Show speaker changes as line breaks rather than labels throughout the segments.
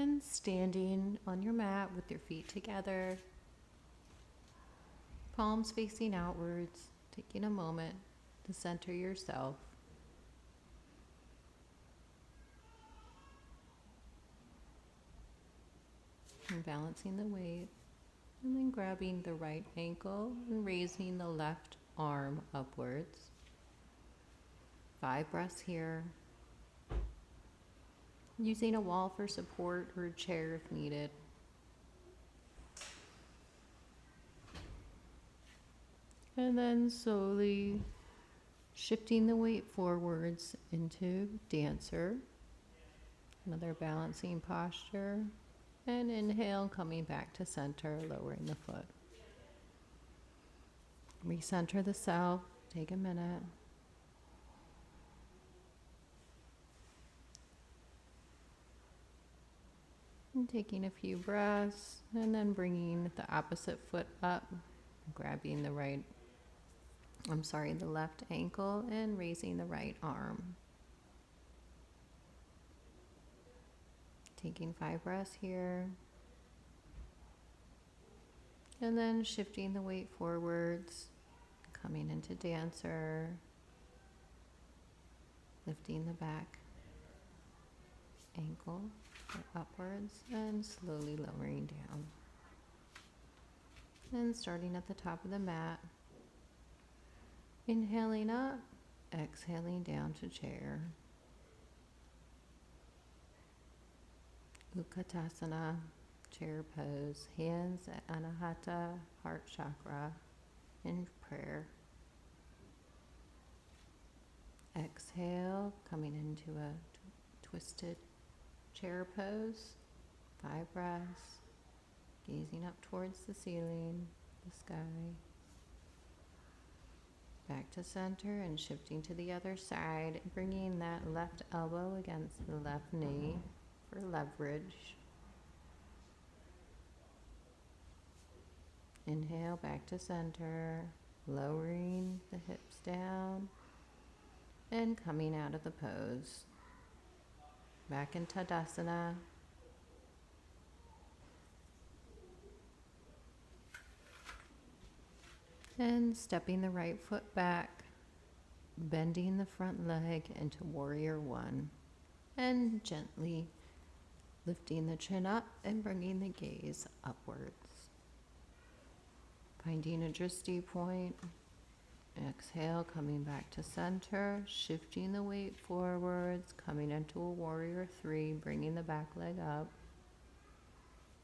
And standing on your mat with your feet together, palms facing outwards, taking a moment to center yourself. And balancing the weight, and then grabbing the right ankle and raising the left arm upwards. 5 breaths here. Using a wall for support or a chair if needed. And then slowly shifting the weight forwards into dancer. Another balancing posture. And inhale, coming back to center, lowering the foot. Recenter the self. Take a minute. And taking a few breaths, and then bringing the opposite foot up, grabbing the left ankle and raising the right arm. Taking 5 breaths here. And then shifting the weight forwards, coming into dancer, lifting the back ankle upwards and slowly lowering down. And starting at the top of the mat, inhaling up, exhaling down to chair. Utkatasana, chair pose, hands at Anahata, heart chakra, in prayer. Exhale, coming into a twisted chair pose. 5 breaths, gazing up towards the ceiling, the sky. Back to center and shifting to the other side, bringing that left elbow against the left knee for leverage. Inhale, back to center, lowering the hips down and coming out of the pose. Back in Tadasana. And stepping the right foot back, bending the front leg into warrior 1. And gently lifting the chin up and bringing the gaze upwards. Finding a drishti point. Exhale, coming back to center, shifting the weight forwards, coming into a warrior 3, bringing the back leg up.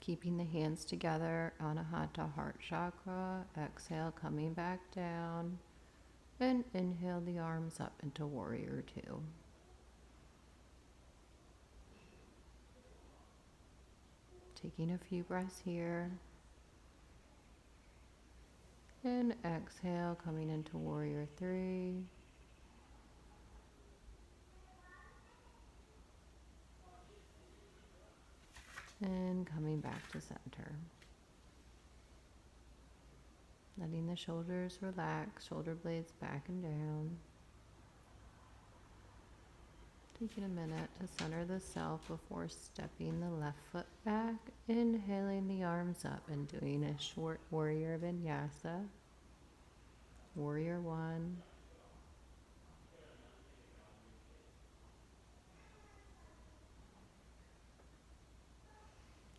Keeping the hands together, Anahata, heart chakra. Exhale, coming back down. And inhale the arms up into warrior 2. Taking a few breaths here. And exhale, coming into warrior 3. And coming back to center. Letting the shoulders relax, shoulder blades back and down. Taking a minute to center the self before stepping the left foot back, inhaling the arms up and doing a short warrior vinyasa. Warrior 1.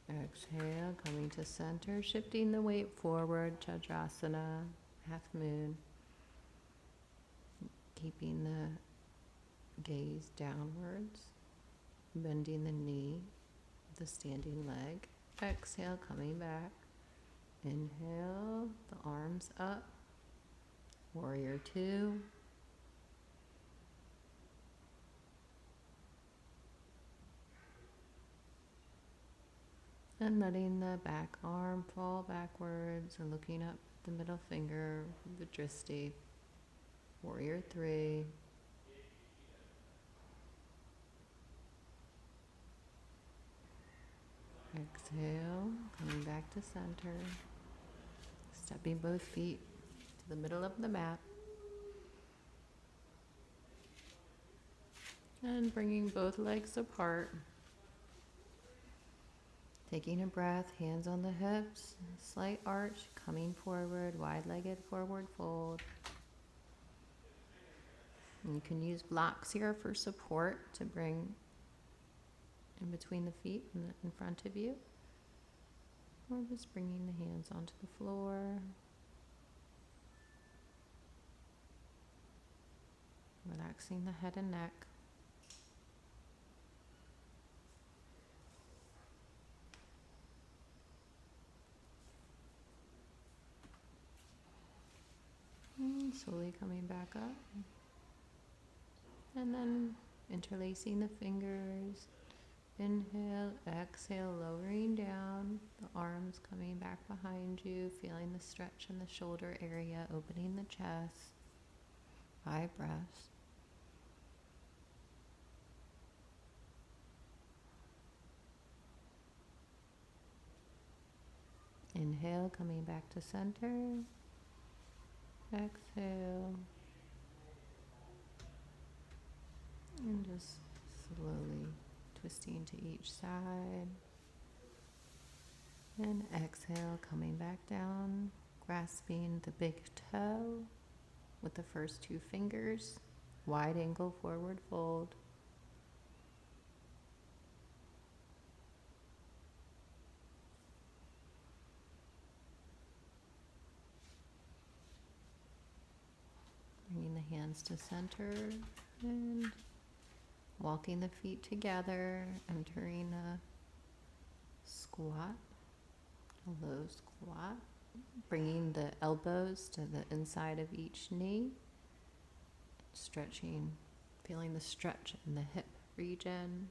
Exhale, coming to center, shifting the weight forward, Chadrasana, half moon. Keeping the gaze downwards, bending the knee, the standing leg. Exhale, coming back. Inhale, the arms up. Warrior 2. And letting the back arm fall backwards and looking up the middle finger, the drishti. Warrior 3. Exhale, coming back to center. Stepping both feet to the middle of the mat. And bringing both legs apart. Taking a breath, hands on the hips, slight arch, coming forward, wide-legged forward fold. And you can use blocks here for support to bring in between the feet and in front of you. Or just bringing the hands onto the floor. Relaxing the head and neck. And slowly coming back up. And then interlacing the fingers. Inhale, exhale, lowering down. The arms coming back behind you. Feeling the stretch in the shoulder area, opening the chest. 5 breaths. Inhale, coming back to center. Exhale. And just slowly twisting to each side. And exhale, coming back down, grasping the big toe with the first 2 fingers. Wide angle forward fold. Bringing the hands to center and walking the feet together, entering a squat, a low squat. Bringing the elbows to the inside of each knee. Stretching, feeling the stretch in the hip region.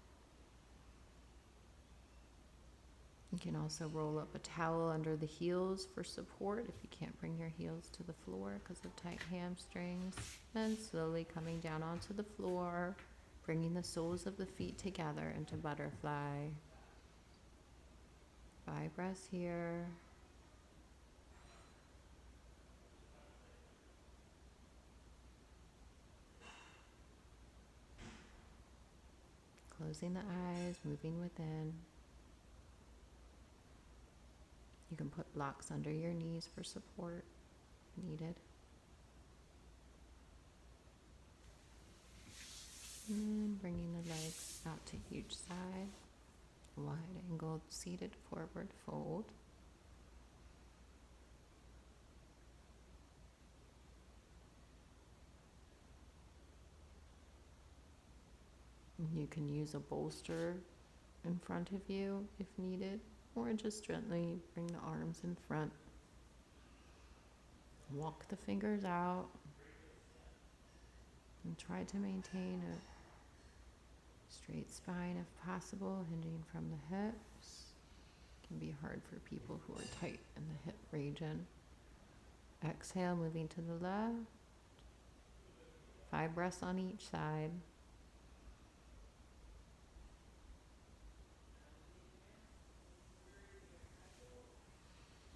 You can also roll up a towel under the heels for support if you can't bring your heels to the floor because of tight hamstrings. And slowly coming down onto the floor, bringing the soles of the feet together into butterfly. 5 breaths here. Closing the eyes, moving within. You can put blocks under your knees for support if needed. And bringing the legs out to each side. Wide angled seated forward fold. You can use a bolster in front of you if needed, or just gently bring the arms in front. Walk the fingers out and try to maintain a straight spine if possible, hinging from the hips. It can be hard for people who are tight in the hip region. Exhale, moving to the left. 5 breaths on each side.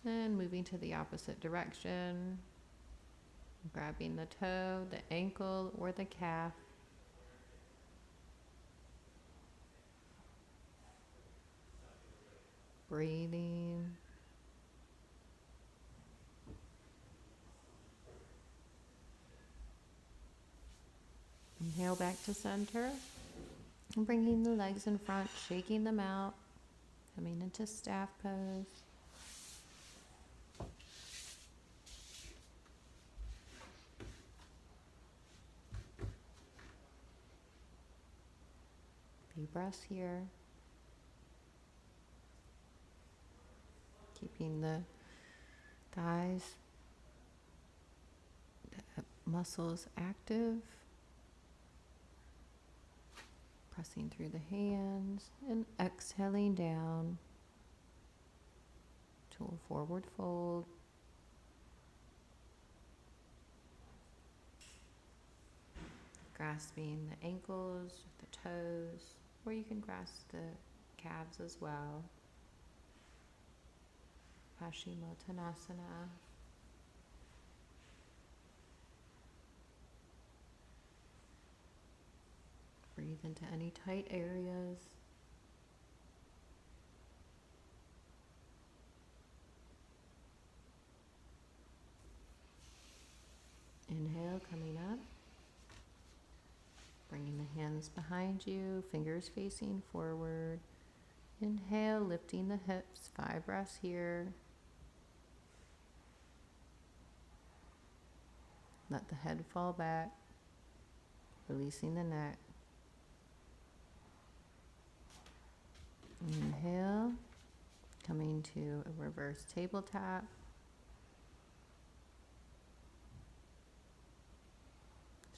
And moving to the opposite direction, grabbing the toe, the ankle, or the calf. Breathing. Inhale back to center. And bringing the legs in front, shaking them out, coming into staff pose. Few breaths here. Keeping the thighs, the muscles active. Pressing through the hands and exhaling down to a forward fold. Grasping the ankles, the toes, or you can grasp the calves as well. Paschimottanasana. Breathe into any tight areas. hands behind you, fingers facing forward. Inhale, lifting the hips, 5 breaths here. Let the head fall back, releasing the neck. Inhale, coming to a reverse table tap.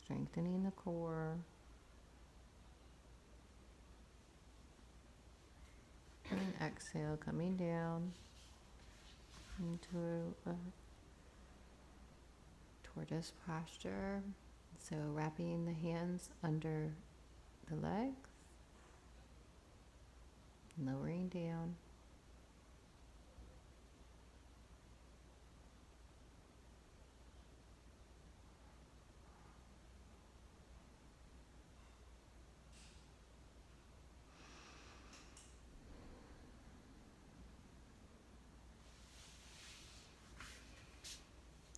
Strengthening the core. And exhale, coming down into a tortoise posture. So wrapping the hands under the legs, lowering down.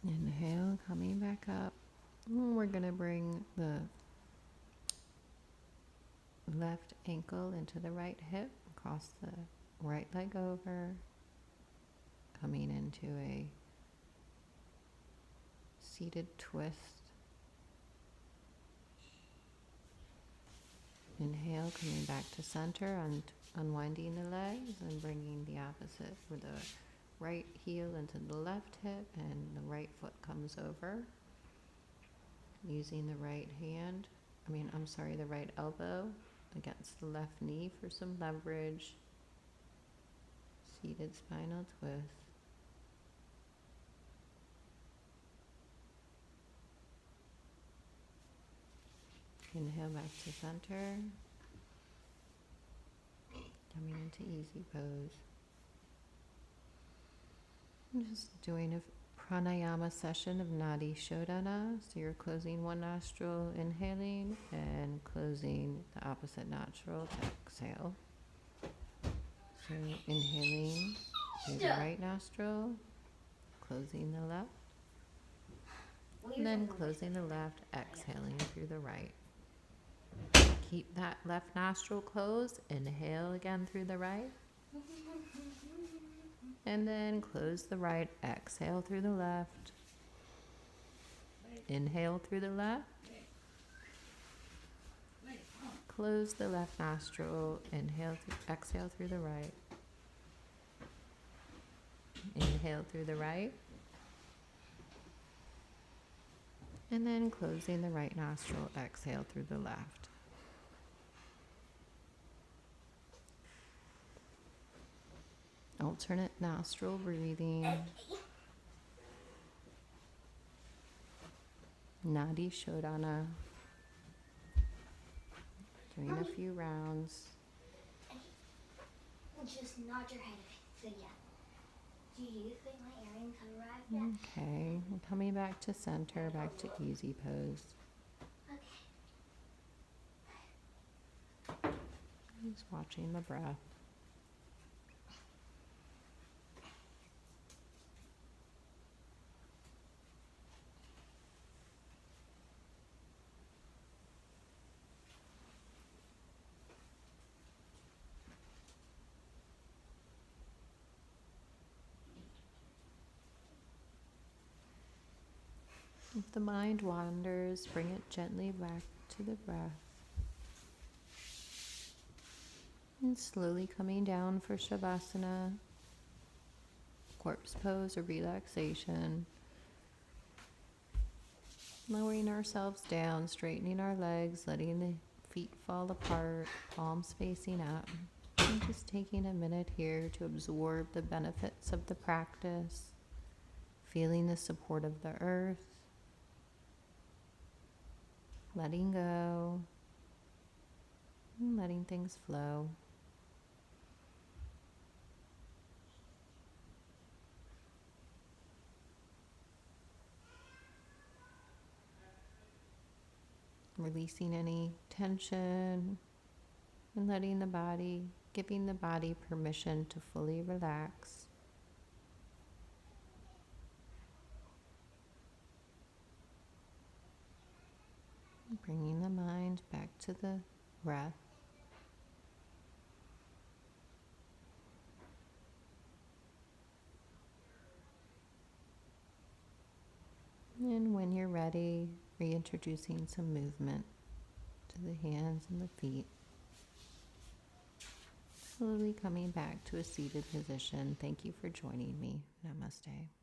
Inhale, coming back up. And we're going to bring the left ankle into the right hip, cross the right leg over, coming into a seated twist. Inhale, coming back to center, unwinding the legs and bringing the opposite with the right heel into the left hip and the right foot comes over. Using the right the right elbow against the left knee for some leverage. Seated spinal twist. Inhale back to center. Coming into easy pose. I'm just doing a pranayama session of Nadi Shodhana. So you're closing one nostril, inhaling, and closing the opposite nostril to exhale. So inhaling through the right nostril, closing the left, and then closing the left, exhaling through the right. Keep that left nostril closed. Inhale again through the right. And then close the right, exhale through the left. Inhale through the left. Close the left nostril, exhale through the right. Inhale through the right. And then closing the right nostril, exhale through the left. Alternate nostril breathing. Nadi Shodhana. Doing a few rounds.
Just nod your head. So yeah. Do you think my earrings have arrived yet?
Okay. Coming back to center, back to easy pose.
Okay.
Just watching the breath. If the mind wanders, bring it gently back to the breath. And slowly coming down for Shavasana, corpse pose or relaxation. Lowering ourselves down, straightening our legs, letting the feet fall apart, palms facing up. And just taking a minute here to absorb the benefits of the practice, feeling the support of the earth, letting go, and letting things flow. Releasing any tension and letting the body, giving the body permission to fully relax. Bringing the mind mind back to the breath. And when you're ready, reintroducing some movement to the hands and the feet. Slowly coming back to a seated position. Thank you for joining me. Namaste.